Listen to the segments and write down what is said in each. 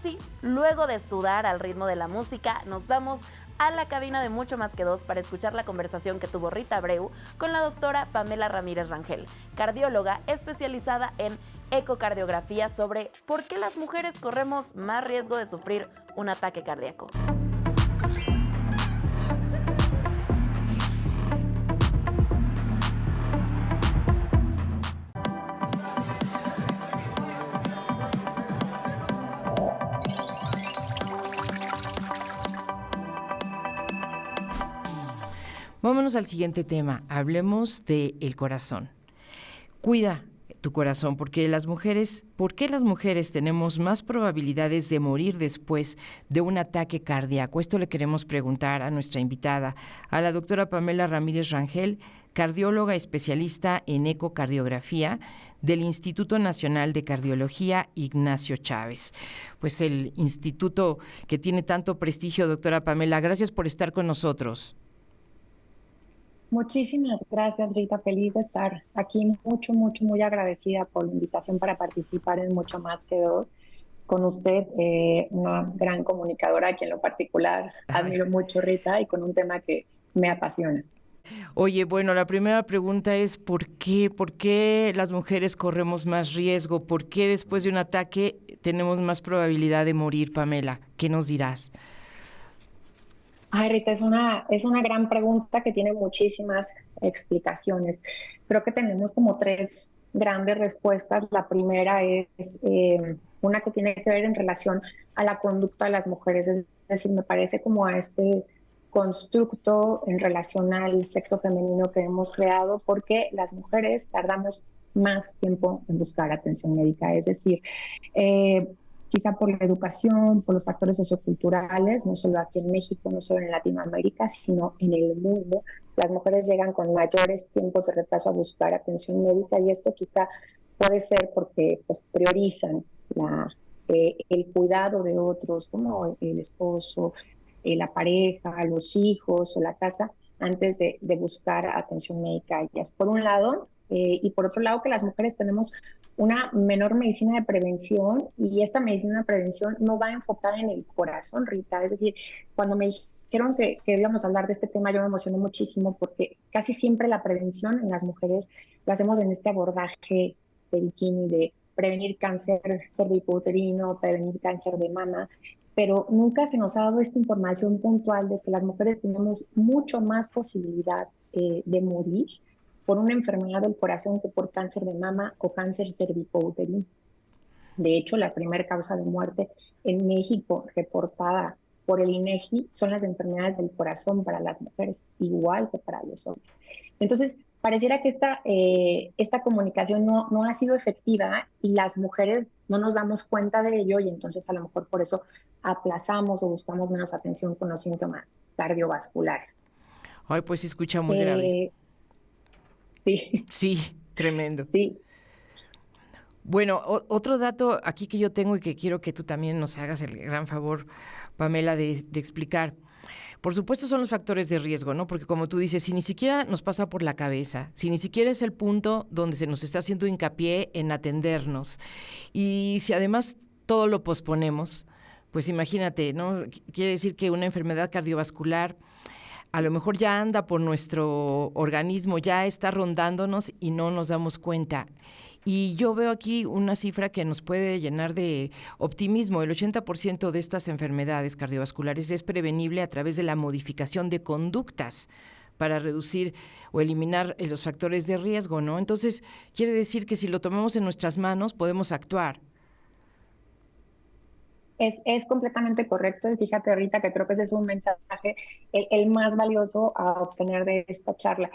sí, luego de sudar al ritmo de la música, nos vamos a la cabina de Mucho Más que Dos para escuchar la conversación que tuvo Rita Abreu con la doctora Pamela Ramírez Rangel, cardióloga especializada en ecocardiografía, sobre por qué las mujeres corremos más riesgo de sufrir un ataque cardíaco. Vámonos al siguiente tema. Hablemos del corazón. Cuida tu corazón, ¿por qué las mujeres tenemos más probabilidades de morir después de un ataque cardíaco? Esto le queremos preguntar a nuestra invitada, a la doctora Pamela Ramírez Rangel, cardióloga especialista en ecocardiografía del Instituto Nacional de Cardiología Ignacio Chávez. Pues el instituto que tiene tanto prestigio, doctora Pamela, gracias por estar con nosotros. Muchísimas gracias, Rita. Feliz de estar aquí. Muy agradecida por la invitación para participar en Mucho Más que Dos. Con usted, una gran comunicadora, a quien en lo particular admiro mucho, Rita, y con un tema que me apasiona. Oye, bueno, la primera pregunta es ¿por qué las mujeres corremos más riesgo? ¿Por qué después de un ataque tenemos más probabilidad de morir, Pamela? ¿Qué nos dirás? Ay, Rita, es una gran pregunta que tiene muchísimas explicaciones. Creo que tenemos como tres grandes respuestas. La primera es una que tiene que ver en relación a la conducta de las mujeres. Es decir, me parece como a este constructo en relación al sexo femenino que hemos creado, porque las mujeres tardamos más tiempo en buscar atención médica. Es decir, quizá por la educación, por los factores socioculturales, no solo aquí en México, no solo en Latinoamérica, sino en el mundo. Las mujeres llegan con mayores tiempos de retraso a buscar atención médica, y esto quizá puede ser porque pues, priorizan el cuidado de otros, como el esposo, la pareja, los hijos o la casa, antes de buscar atención médica a ellas. Por un lado, y por otro lado, que las mujeres tenemos una menor medicina de prevención, y esta medicina de prevención no va enfocada en el corazón, Rita. Es decir, cuando me dijeron que íbamos a hablar de este tema, yo me emocioné muchísimo, porque casi siempre la prevención en las mujeres la hacemos en este abordaje de bikini, de prevenir cáncer cervicouterino, prevenir cáncer de mama, pero nunca se nos ha dado esta información puntual de que las mujeres tenemos mucho más posibilidad de morir por una enfermedad del corazón que por cáncer de mama o cáncer cervicouterino. De hecho, la primera causa de muerte en México reportada por el INEGI son las enfermedades del corazón para las mujeres, igual que para los hombres. Entonces, pareciera que esta comunicación no ha sido efectiva, y las mujeres no nos damos cuenta de ello, y entonces a lo mejor por eso aplazamos o buscamos menos atención con los síntomas cardiovasculares. Ay, pues se escucha muy grave. Sí. Sí, tremendo. Sí. Bueno, otro dato aquí que yo tengo y que quiero que tú también nos hagas el gran favor, Pamela, de explicar. Por supuesto son los factores de riesgo, ¿no? Porque como tú dices, si ni siquiera nos pasa por la cabeza, si ni siquiera es el punto donde se nos está haciendo hincapié en atendernos, y si además todo lo posponemos, pues imagínate, ¿no? Quiere decir que una enfermedad cardiovascular a lo mejor ya anda por nuestro organismo, ya está rondándonos y no nos damos cuenta. Y yo veo aquí una cifra que nos puede llenar de optimismo. El 80% de estas enfermedades cardiovasculares es prevenible a través de la modificación de conductas para reducir o eliminar los factores de riesgo, ¿no? Entonces, quiere decir que si lo tomamos en nuestras manos, podemos actuar. Es completamente correcto, y fíjate, ahorita, que creo que ese es un mensaje el más valioso a obtener de esta charla.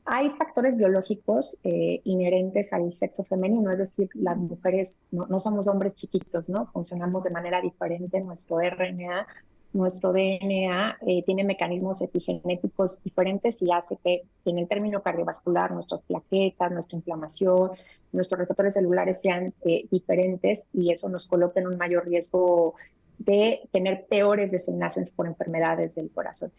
Hay factores biológicos inherentes al sexo femenino, es decir, las mujeres no somos hombres chiquitos, ¿no? Funcionamos de manera diferente. Nuestro RNA, nuestro DNA tiene mecanismos epigenéticos diferentes, y hace que en el término cardiovascular nuestras plaquetas, nuestra inflamación, nuestros receptores celulares sean diferentes, y eso nos coloca en un mayor riesgo de tener peores desenlaces por enfermedades del corazón.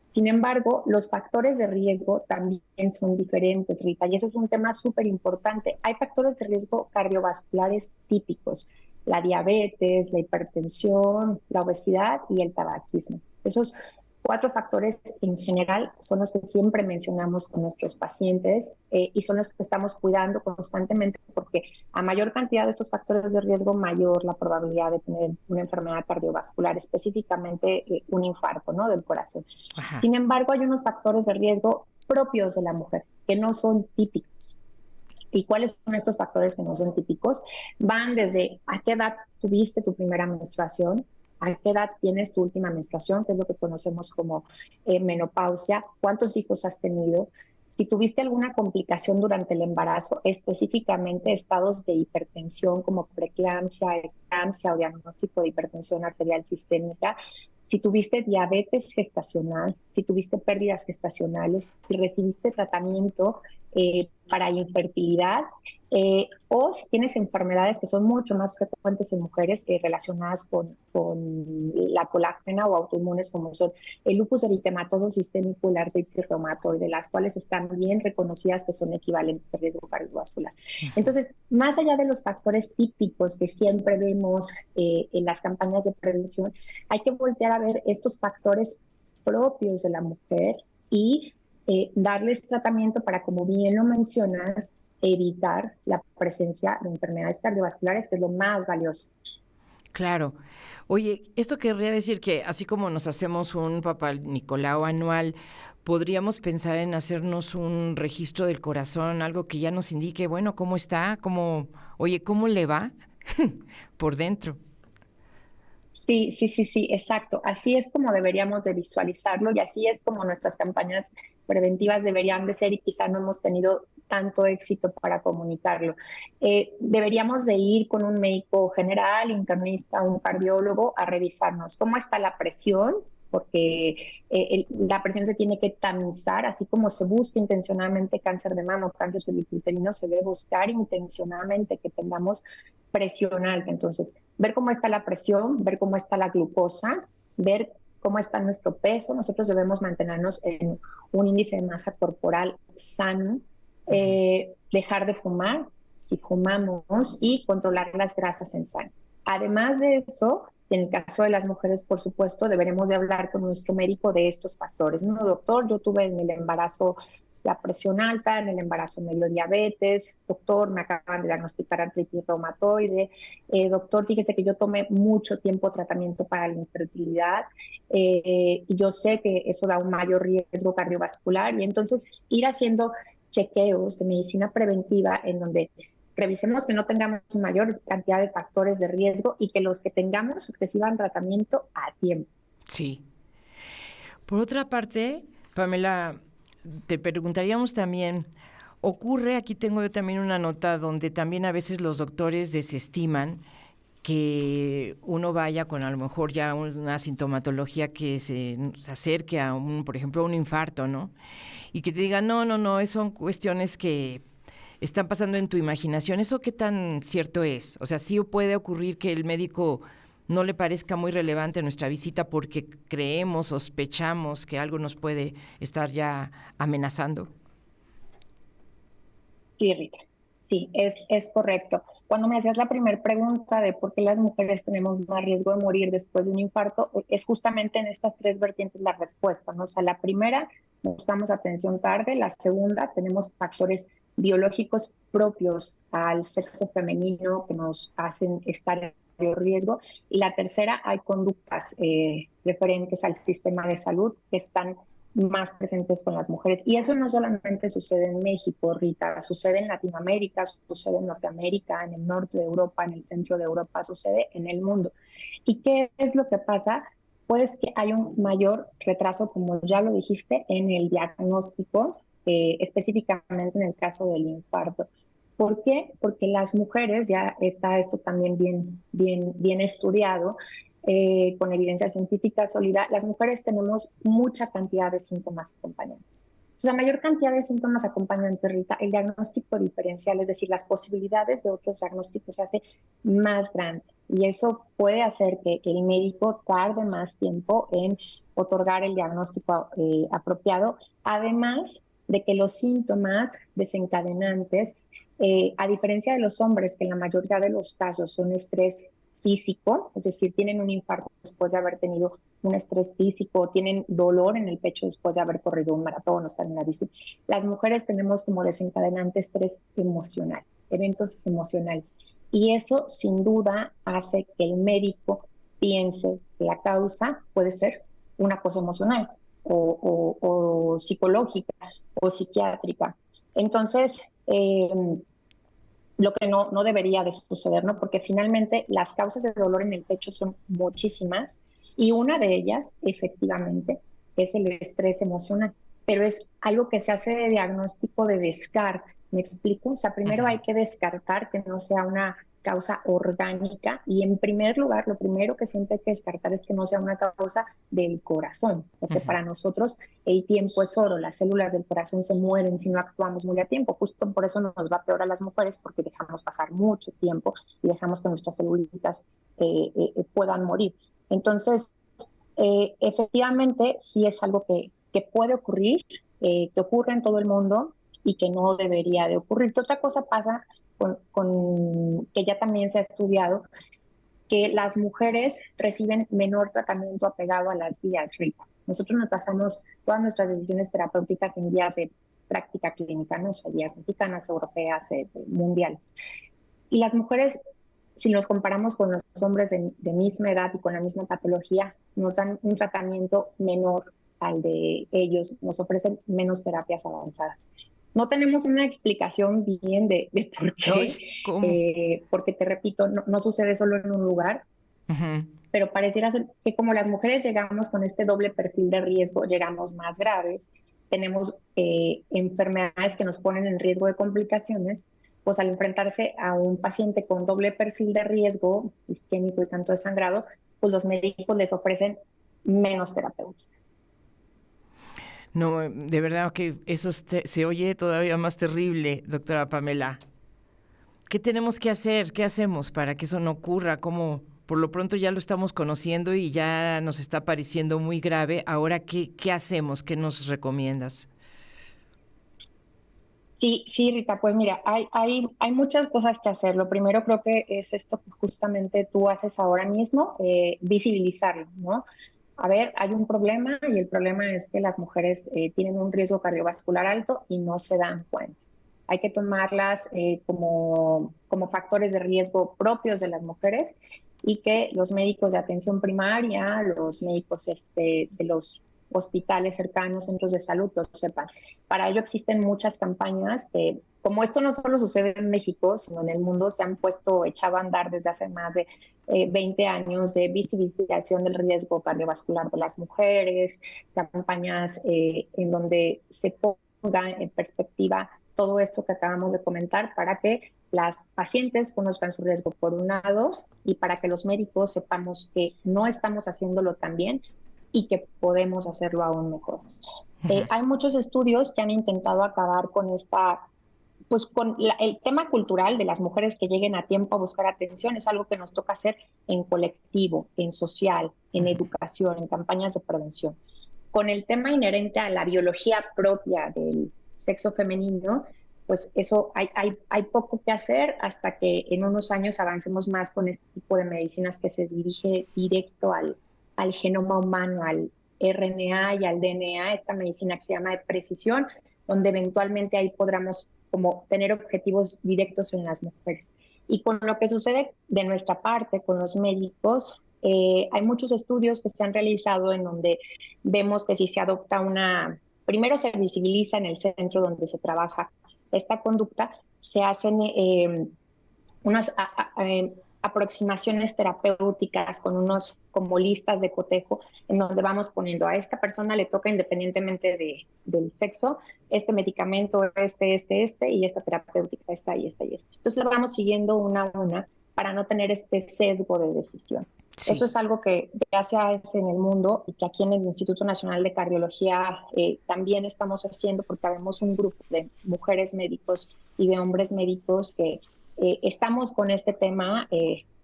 Sin embargo, los factores de riesgo también son diferentes, Rita, y ese es un tema súper importante. Hay factores de riesgo cardiovasculares típicos, la diabetes, la hipertensión, la obesidad y el tabaquismo. Esos 4 factores en general son los que siempre mencionamos con nuestros pacientes y son los que estamos cuidando constantemente porque a mayor cantidad de estos factores de riesgo, mayor la probabilidad de tener una enfermedad cardiovascular, específicamente un infarto, ¿no?, del corazón. Ajá. Sin embargo, hay unos factores de riesgo propios de la mujer que no son típicos. ¿Y cuáles son estos factores que no son típicos? Van desde a qué edad tuviste tu primera menstruación, a qué edad tienes tu última menstruación, que es lo que conocemos como menopausia, cuántos hijos has tenido, si tuviste alguna complicación durante el embarazo, específicamente estados de hipertensión como preeclampsia, eclampsia o diagnóstico de hipertensión arterial sistémica, si tuviste diabetes gestacional, si tuviste pérdidas gestacionales, si recibiste tratamiento para infertilidad o si tienes enfermedades que son mucho más frecuentes en mujeres relacionadas con la colágena o autoinmunes como son el lupus eritematoso sistémico y la artritis reumatoide, las cuales están bien reconocidas que son equivalentes a riesgo cardiovascular. Entonces, más allá de los factores típicos que siempre vemos en las campañas de prevención, hay que voltear a ver estos factores propios de la mujer y darles tratamiento para, como bien lo mencionas, evitar la presencia de enfermedades cardiovasculares, que es lo más valioso. Claro. Oye, esto querría decir que así como nos hacemos un Papá Nicolau anual, podríamos pensar en hacernos un registro del corazón, algo que ya nos indique, bueno, cómo está, cómo le va por dentro. Sí, exacto. Así es como deberíamos de visualizarlo y así es como nuestras campañas preventivas deberían de ser y quizá no hemos tenido tanto éxito para comunicarlo. Deberíamos de ir con un médico general, internista, un cardiólogo a revisarnos cómo está la presión, porque la presión se tiene que tamizar, así como se busca intencionalmente cáncer de mama o cáncer cervicuterino, se debe buscar intencionalmente que tengamos presión alta. Entonces, ver cómo está la presión, ver cómo está la glucosa, ver cómo está nuestro peso. Nosotros debemos mantenernos en un índice de masa corporal sano, dejar de fumar si fumamos y controlar las grasas en sangre. Además de eso, en el caso de las mujeres, por supuesto, deberemos de hablar con nuestro médico de estos factores. No, doctor, yo tuve en el embarazo la presión alta, en el embarazo me dio diabetes, doctor, me acaban de diagnosticar artritis reumatoide, doctor, fíjese que yo tomé mucho tiempo tratamiento para la infertilidad y yo sé que eso da un mayor riesgo cardiovascular y entonces ir haciendo chequeos de medicina preventiva en donde revisemos que no tengamos mayor cantidad de factores de riesgo y que los que tengamos reciban tratamiento a tiempo. Sí. Por otra parte, Pamela, te preguntaríamos también, aquí tengo yo también una nota donde también a veces los doctores desestiman que uno vaya con a lo mejor ya una sintomatología que se acerque a por ejemplo, a un infarto, ¿no? Y que te digan, no, son cuestiones que están pasando en tu imaginación. ¿Eso qué tan cierto es? O sea, sí puede ocurrir que el médico no le parezca muy relevante nuestra visita porque sospechamos que algo nos puede estar ya amenazando. Sí, Rita, sí, es correcto. Cuando me hacías la primera pregunta de por qué las mujeres tenemos más riesgo de morir después de un infarto, es justamente en estas 3 vertientes la respuesta, ¿no? O sea, la primera, buscamos atención tarde. La segunda, tenemos factores biológicos propios al sexo femenino que nos hacen estar en mayor riesgo. Y la tercera, hay conductas referentes al sistema de salud que están más presentes con las mujeres. Y eso no solamente sucede en México, Rita, sucede en Latinoamérica, sucede en Norteamérica, en el norte de Europa, en el centro de Europa, sucede en el mundo. ¿Y qué es lo que pasa? Pues que hay un mayor retraso, como ya lo dijiste, en el diagnóstico, específicamente en el caso del infarto. ¿Por qué? Porque las mujeres, ya está esto también bien estudiado, con evidencia científica sólida, las mujeres tenemos mucha cantidad de síntomas acompañantes. Entonces, la mayor cantidad de síntomas acompañantes, Rita, el diagnóstico diferencial, es decir, las posibilidades de otros diagnósticos se hace más grande. Y eso puede hacer que el médico tarde más tiempo en otorgar el diagnóstico apropiado, además de que los síntomas desencadenantes, a diferencia de los hombres, que en la mayoría de los casos son estrés físico, es decir, tienen un infarto después de haber tenido un estrés físico, tienen dolor en el pecho después de haber corrido un maratón o estar en la bici. Las mujeres tenemos como desencadenante estrés emocional, eventos emocionales. Y eso sin duda hace que el médico piense que la causa puede ser una cosa emocional o psicológica o psiquiátrica. Entonces, lo que no debería de suceder, ¿no? Porque finalmente las causas de dolor en el pecho son muchísimas y una de ellas, efectivamente, es el estrés emocional, pero es algo que se hace de diagnóstico de descarte, ¿me explico? O sea, primero hay que descartar que no sea una causa orgánica y en primer lugar, lo primero que siempre hay que descartar es que no sea una causa del corazón, porque para nosotros el tiempo es oro, las células del corazón se mueren si no actuamos muy a tiempo, justo por eso nos va peor a las mujeres porque dejamos pasar mucho tiempo y dejamos que nuestras celulitas puedan morir. Entonces, efectivamente, sí es algo que puede ocurrir, que ocurre en todo el mundo y que no debería de ocurrir. ¿Qué otra cosa pasa que ya también se ha estudiado? Que las mujeres reciben menor tratamiento apegado a las guías RITA. Nosotros nos basamos todas nuestras decisiones terapéuticas en guías de práctica clínica, no sé, guías mexicanas, europeas, mundiales. Y las mujeres, si nos comparamos con los hombres de misma edad y con la misma patología, nos dan un tratamiento menor al de ellos, nos ofrecen menos terapias avanzadas. No tenemos una explicación bien de por qué, Ay, ¿cómo? porque te repito, no sucede solo en un lugar, pero pareciera ser que como las mujeres llegamos con este doble perfil de riesgo, llegamos más graves, tenemos enfermedades que nos ponen en riesgo de complicaciones, pues al enfrentarse a un paciente con doble perfil de riesgo, isquémico y tanto de sangrado, pues los médicos les ofrecen menos terapéutica. No, de verdad que eso se oye todavía más terrible, doctora Pamela. ¿Qué tenemos que hacer? ¿Qué hacemos para que eso no ocurra? ¿Cómo? Por lo pronto ya lo estamos conociendo y ya nos está pareciendo muy grave. Ahora, ¿qué hacemos? ¿Qué nos recomiendas? Sí, Rita, pues mira, hay muchas cosas que hacer. Lo primero creo que es esto que justamente tú haces ahora mismo, visibilizarlo, ¿no? A ver, hay un problema y el problema es que las mujeres tienen un riesgo cardiovascular alto y no se dan cuenta. Hay que tomarlas como factores de riesgo propios de las mujeres y que los médicos de atención primaria, los médicos de los hospitales cercanos, centros de salud, lo sepan. Para ello existen muchas campañas que, como esto no solo sucede en México, sino en el mundo, se han echado a andar desde hace más de 20 años de visibilización del riesgo cardiovascular de las mujeres, campañas en donde se ponga en perspectiva todo esto que acabamos de comentar para que las pacientes conozcan su riesgo por un lado y para que los médicos sepamos que no estamos haciéndolo tan bien y que podemos hacerlo aún mejor. Hay muchos estudios que han intentado acabar con el tema cultural de las mujeres que lleguen a tiempo a buscar atención. Es algo que nos toca hacer en colectivo, en social, en educación, en campañas de prevención. Con el tema inherente a la biología propia del sexo femenino, pues eso hay poco que hacer hasta que en unos años avancemos más con este tipo de medicinas que se dirige directo al genoma humano, al RNA y al DNA, esta medicina que se llama de precisión, donde eventualmente ahí podamos como tener objetivos directos en las mujeres. Y con lo que sucede de nuestra parte, con los médicos, hay muchos estudios que se han realizado en donde vemos que si se adopta primero se visibiliza en el centro donde se trabaja esta conducta, se hacen unas aproximaciones terapéuticas con unos como listas de cotejo en donde vamos poniendo a esta persona le toca independientemente del sexo, este medicamento, y esta terapéutica, esta y esta y esta. Entonces la vamos siguiendo una a una para no tener este sesgo de decisión. Sí. Eso es algo que ya se hace en el mundo y que aquí en el Instituto Nacional de Cardiología también estamos haciendo porque habemos un grupo de mujeres médicos y de hombres médicos que estamos con este tema,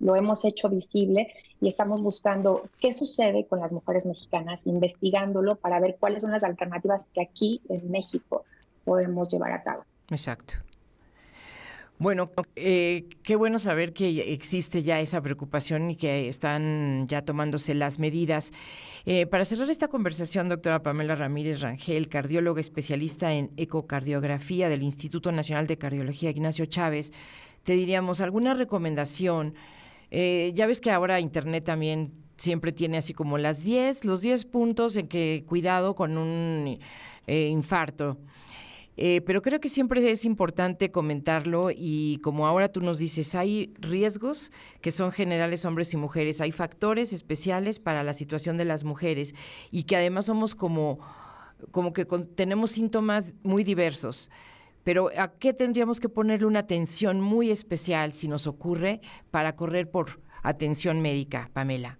lo hemos hecho visible y estamos buscando qué sucede con las mujeres mexicanas, investigándolo para ver cuáles son las alternativas que aquí en México podemos llevar a cabo. Exacto. Bueno, qué bueno saber que existe ya esa preocupación y que están ya tomándose las medidas. Para cerrar esta conversación, doctora Pamela Ramírez Rangel, cardióloga especialista en ecocardiografía del Instituto Nacional de Cardiología Ignacio Chávez, te diríamos alguna recomendación. Ya ves que ahora Internet también siempre tiene así como los 10 puntos en que cuidado con un infarto. Pero creo que siempre es importante comentarlo y como ahora tú nos dices, hay riesgos que son generales hombres y mujeres, hay factores especiales para la situación de las mujeres y que además somos como que tenemos síntomas muy diversos. Pero ¿a qué tendríamos que ponerle una atención muy especial si nos ocurre para correr por atención médica, Pamela?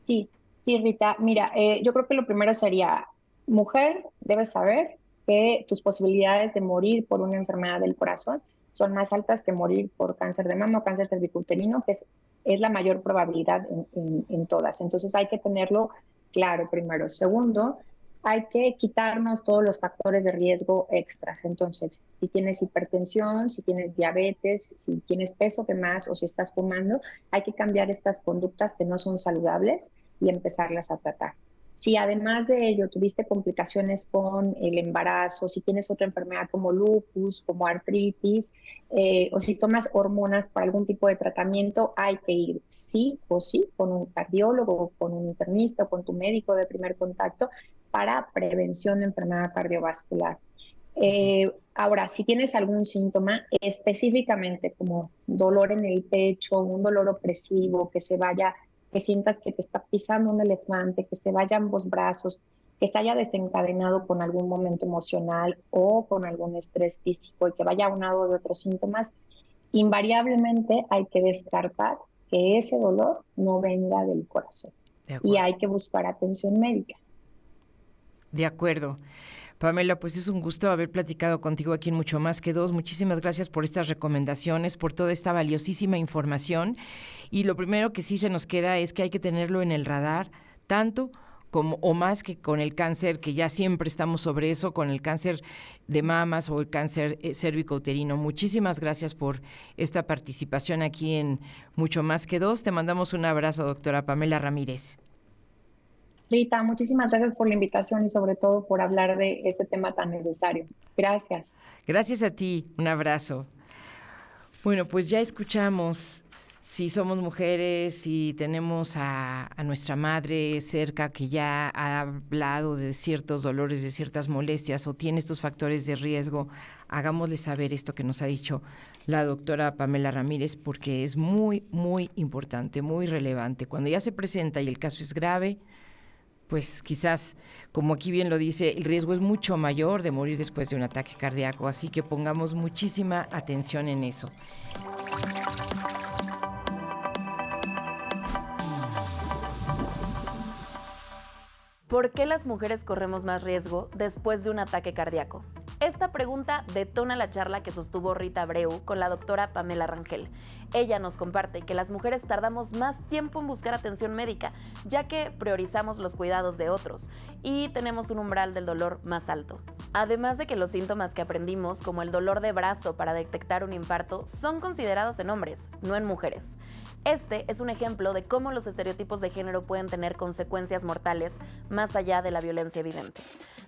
Sí, sí, Rita. Mira, yo creo que lo primero sería, mujer, debes saber que tus posibilidades de morir por una enfermedad del corazón son más altas que morir por cáncer de mama o cáncer cervicouterino, que es la mayor probabilidad en todas. Entonces hay que tenerlo claro primero. Segundo, hay que quitarnos todos los factores de riesgo extras. Entonces, si tienes hipertensión, si tienes diabetes, si tienes peso de más o si estás fumando, hay que cambiar estas conductas que no son saludables y empezarlas a tratar. Si además de ello tuviste complicaciones con el embarazo, si tienes otra enfermedad como lupus, como artritis, o si tomas hormonas para algún tipo de tratamiento, hay que ir sí o sí con un cardiólogo, con un internista o con tu médico de primer contacto para prevención de enfermedad cardiovascular. Ahora, si tienes algún síntoma específicamente como dolor en el pecho, un dolor opresivo, que sientas que te está pisando un elefante, que se vaya ambos brazos, que se haya desencadenado con algún momento emocional o con algún estrés físico y que vaya aunado de otros síntomas, invariablemente hay que descartar que ese dolor no venga del corazón y hay que buscar atención médica. De acuerdo. Pamela, pues es un gusto haber platicado contigo aquí en Mucho Más que Dos. Muchísimas gracias por estas recomendaciones, por toda esta valiosísima información. Y lo primero que sí se nos queda es que hay que tenerlo en el radar, tanto como o más que con el cáncer, que ya siempre estamos sobre eso, con el cáncer de mamas o el cáncer cérvico-uterino. Muchísimas gracias por esta participación aquí en Mucho Más que Dos. Te mandamos un abrazo, doctora Pamela Ramírez. Rita, muchísimas gracias por la invitación y sobre todo por hablar de este tema tan necesario. Gracias. Gracias a ti, un abrazo. Bueno, pues ya escuchamos, si somos mujeres, si tenemos a nuestra madre cerca que ya ha hablado de ciertos dolores, de ciertas molestias o tiene estos factores de riesgo, hagámosle saber esto que nos ha dicho la doctora Pamela Ramírez, porque es muy, muy importante, muy relevante. Cuando ya se presenta y el caso es grave, pues quizás, como aquí bien lo dice, el riesgo es mucho mayor de morir después de un ataque cardíaco, así que pongamos muchísima atención en eso. ¿Por qué las mujeres corremos más riesgo después de un ataque cardíaco? Esta pregunta detona la charla que sostuvo Rita Abreu con la doctora Pamela Rangel. Ella nos comparte que las mujeres tardamos más tiempo en buscar atención médica, ya que priorizamos los cuidados de otros y tenemos un umbral del dolor más alto. Además de que los síntomas que aprendimos, como el dolor de brazo para detectar un infarto, son considerados en hombres, no en mujeres. Este es un ejemplo de cómo los estereotipos de género pueden tener consecuencias mortales más allá de la violencia evidente.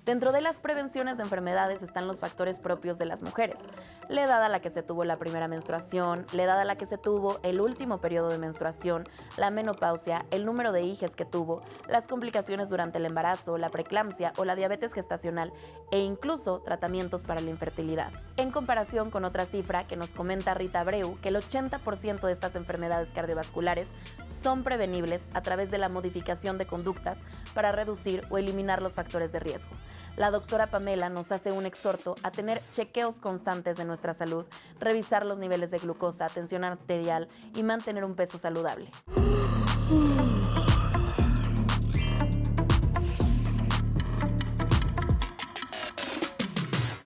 Dentro de las prevenciones de enfermedades están los factores propios de las mujeres: la edad a la que se tuvo la primera menstruación, la edad a la que se tuvo el último periodo de menstruación, la menopausia, el número de hijas que tuvo, las complicaciones durante el embarazo, la preeclampsia o la diabetes gestacional e incluso tratamientos para la infertilidad. En comparación con otra cifra que nos comenta Rita Abreu, que el 80% de estas enfermedades cardiovasculares son prevenibles a través de la modificación de conductas para reducir o eliminar los factores de riesgo. La doctora Pamela nos hace un exhorto a tener chequeos constantes de nuestra salud, revisar los niveles de glucosa, tensión arterial y mantener un peso saludable.